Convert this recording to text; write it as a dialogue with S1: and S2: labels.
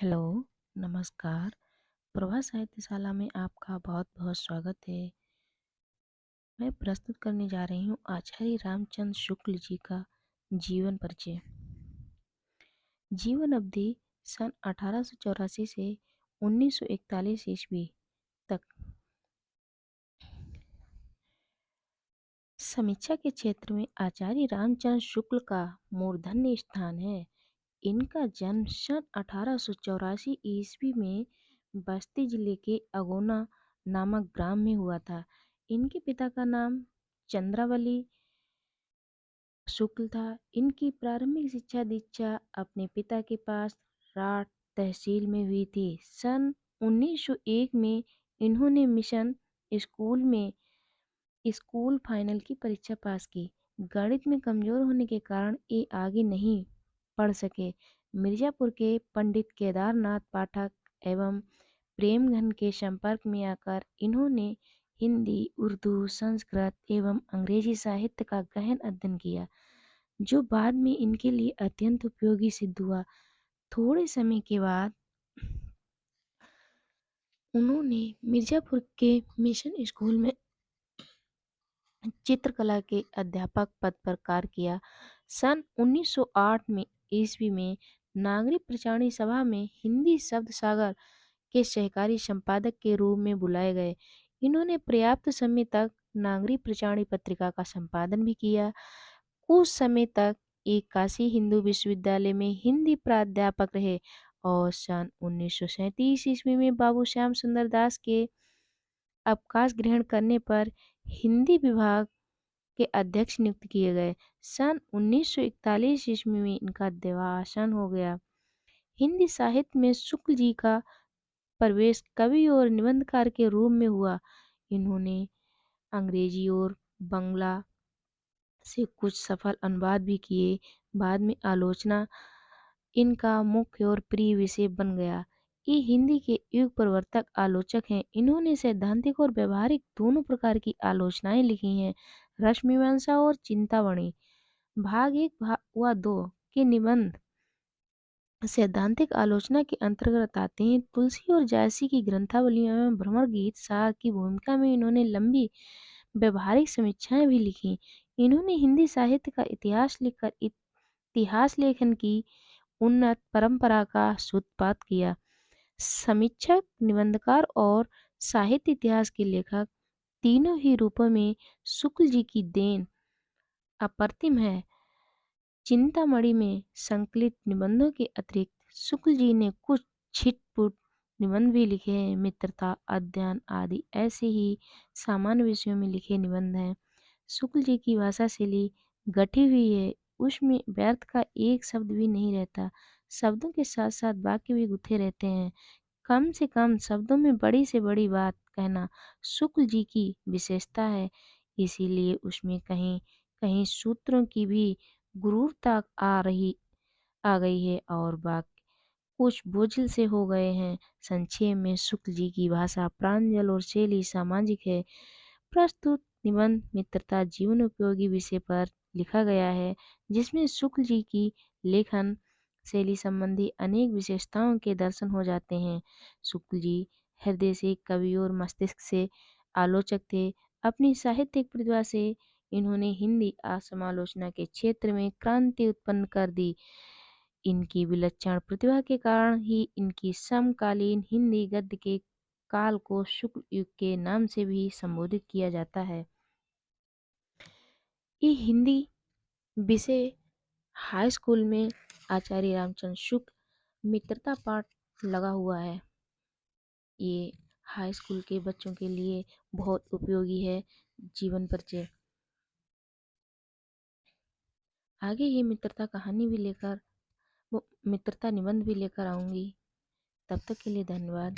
S1: Hello, नमस्कार। प्रभा साहित्यशाला में आपका बहुत-बहुत स्वागत है। मैं प्रस्तुत करने जा रही हूँ आचार्य रामचंद्र शुक्ल जी का जीवन परिचय। जीवन अवधि सन 1884 से 1941 ईस्वी तक। समीक्षा के क्षेत्र में आचार्य रामचंद्र शुक्ल का मूर्धन्य स्थान है। इनका जन्म सन 1884 ईस्वी में बस्ती जिले के अगोना नामक ग्राम में हुआ था। इनके पिता का नाम चंद्रावली शुक्ल था। इनकी प्रारंभिक शिक्षा दीक्षा अपने पिता के पास राठ तहसील में हुई थी। सन 1901 में इन्होंने मिशन स्कूल में स्कूल फाइनल की परीक्षा पास की। गणित में कमजोर होने के कारण ये आगे नहीं पढ़ सके। मिर्जापुर के पंडित केदारनाथ पाठक एवं प्रेमघन के संपर्क में आकर इन्होंने हिंदी, उर्दू, संस्कृत एवं अंग्रेजी साहित्य का गहन अध्ययन किया, जो बाद में इनके लिए अत्यंत उपयोगी सिद्ध हुआ। थोड़े समय के बाद उन्होंने मिर्जापुर के मिशन स्कूल में चित्रकला के अध्यापक पद पर कार्य किया। सन 1908 में ईस्वी में नागरिक प्रचारणी सभा में हिंदी शब्द सागर के सहकारी संपादक के रूप में बुलाए गए। इन्होंने पर्याप्त समय तक नागरिक प्रचारणी पत्रिका का संपादन भी किया। कुछ समय तक एक काशी हिंदू विश्वविद्यालय में हिंदी प्राध्यापक रहे और सन 1937 ईस्वी में बाबू श्याम सुंदर दास के अवकाश ग्रहण करने पर हिंदी विभाग के अध्यक्ष नियुक्त किए गए। सन 1941 ईस्वी में इनका देहावसान हो गया। हिंदी साहित्य में शुक्ल जी का प्रवेश कवि और निबंधकार के रूप में हुआ। इन्होंने अंग्रेजी और बंगला से कुछ सफल अनुवाद भी किए। बाद में आलोचना इनका मुख्य और प्रिय विषय बन गया। ये हिंदी के युग प्रवर्तक आलोचक हैं। इन्होंने सैद्धांतिक और व्यवहारिक दोनों प्रकार की आलोचनाएं लिखी हैं। रसमीमांसा और चिंतामणि भाग 1 व 2 के निबंध सैद्धांतिक आलोचना के अंतर्गत आते हैं। तुलसी और जायसी की ग्रंथावलियों में भ्रमर गीत सार की भूमिका में इन्होंने लंबी व्यवहारिक समीक्षाएं भी लिखी। इन्होंने हिंदी साहित्य का इतिहास लिखकर इतिहास लेखन की उन्नत परंपरा का सूत्रपात किया। समीक्षक, निबंधकार और साहित्य इतिहास के लेखक तीनों ही रूपों में शुक्ल जी की देन अप्रतिम है। चिंतामणि में संकलित निबंधों के अतिरिक्त शुक्ल जी ने कुछ छिटपुट निबंध भी लिखे हैं। मित्रता, अध्ययन आदि ऐसे ही सामान्य विषयों में लिखे निबंध हैं। शुक्ल जी की भाषा शैली गठी हुई है। उसमें व्यर्थ का एक शब्द भी नहीं रहता। शब्दों के साथ साथ वाक्य भी गुथे रहते हैं। कम से कम शब्दों में बड़ी से बड़ी बात कहना शुक्ल जी की विशेषता है। इसीलिए उसमें कहीं कहीं सूत्रों की भी गुरूरता आ गई है और वाक्य कुछ बोझिल से हो गए हैं। संक्षेप में शुक्ल जी की भाषा प्रांजल और शैली सामाजिक है। प्रस्तुत निबंध मित्रता जीवन उपयोगी विषय पर लिखा गया है, जिसमें शुक्ल जी की लेखन शैली संबंधी अनेक विशेषताओं के दर्शन हो जाते हैं। शुक्ल जी हृदय से कवि और मस्तिष्क से आलोचक थे। अपनी साहित्यिक प्रतिभा से इन्होंने हिंदी समालोचना के क्षेत्र में क्रांति उत्पन्न कर दी। इनकी विलक्षण प्रतिभा के कारण ही इनकी समकालीन हिंदी गद्य के काल को शुक्ल युग के नाम से भी संबोधित किया जाता है। ये हिंदी विषय हाई स्कूल में आचार्य रामचंद्र शुक्ल मित्रता पाठ लगा हुआ है। ये हाई स्कूल के बच्चों के लिए बहुत उपयोगी है। जीवन परिचय आगे ये मित्रता कहानी भी लेकर वो मित्रता निबंध भी लेकर आऊंगी। तब तक के लिए धन्यवाद।